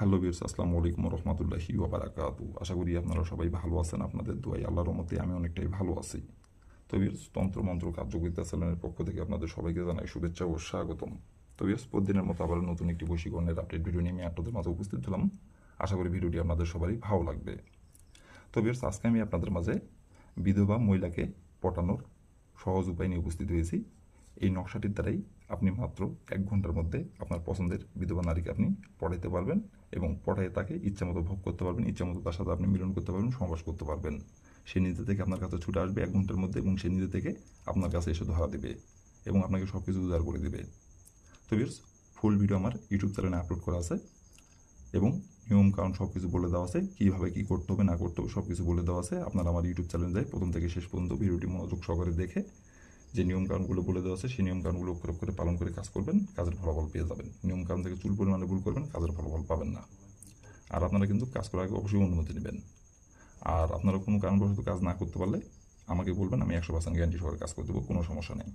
Hello viewers, আসসালামু আলাইকুম রহমতুল্লাহি ওয়া বারাকাতু। আশা করি আপনারা সবাই ভালো আছেন। আপনাদের দোয়ায় আল্লাহর রহমতে আমি অনেকটাই ভালো আছি। তো ভিউয়ার্স, তন্ত্রমন্ত্র কার্যকরিতা চ্যানেলের পক্ষ থেকে আপনাদের সবাইকে জানাই শুভেচ্ছা ও স্বাগতম। তো ভিউয়ার্স, প্রতিদিনের মতো আবার নতুন একটি বশীকরণের আপডেট ভিডিও নিয়ে আমি আপনাদের মাঝে উপস্থিত হলাম। আশা করি ভিডিওটি আপনাদের সবারই ভালো লাগবে। তো ভিউয়ার্স, আজকে আমি আপনাদের মাঝে বিধবা মহিলাকে পটানোর সহজ উপায় নিয়ে উপস্থিত হয়েছি। এই নকশাটির দ্বারাই আপনি মাত্র 1 ঘন্টার মধ্যে আপনার পছন্দের বিধবা নারীকে আপনি পটাইতে পারবেন এবং পটায়ে তাকে ইচ্ছামতো ভোগ করতে পারবেন, ইচ্ছামতো তার সাথে আপনি মিলন করতে পারবেন, সহবাস করতে পারবেন। সে নিজে থেকে আপনার কাছে ছুটে আসবে 1 ঘন্টার মধ্যে এবং সে নিজে থেকে আপনার কাছে এসে ধরা দেবে এবং আপনাকে সব কিছু উজাড় করে দেবে। তো ভিউয়ার্স, ফুল ভিডিও আমার ইউটিউব চ্যানেলে আপলোড করা আছে এবং নিয়ম কারণ সব কিছু বলে দেওয়া আছে, কীভাবে কী করতে হবে না করতে হবে সব কিছু বলে দেওয়া আছে। আপনারা আমার ইউটিউব চ্যানেলে যায় প্রথম থেকে শেষ পর্যন্ত ভিডিওটি মনোযোগ সহকারে দেখে যে নিয়মকানুনগুলো বলে দেওয়া আছে সেই নিয়মকানুনগুলো অক্ষরে অক্ষরে পালন করে কাজ করবেন, কাজের ফলাফল পেয়ে যাবেন। নিয়মকানুন থেকে চুল পরিমাণে ভুল করবেন, কাজের ফলাফল পাবেন না। আর আপনারা কিন্তু কাজ করার আগে অবশ্যই অনুমতি নেবেন। আর আপনারা কোনো কারণবশত কাজ না করতে পারলে আমাকে বলবেন, আমি 100% গ্যারান্টি সহকারে কাজ করে দেবো, কোনো সমস্যা নেই।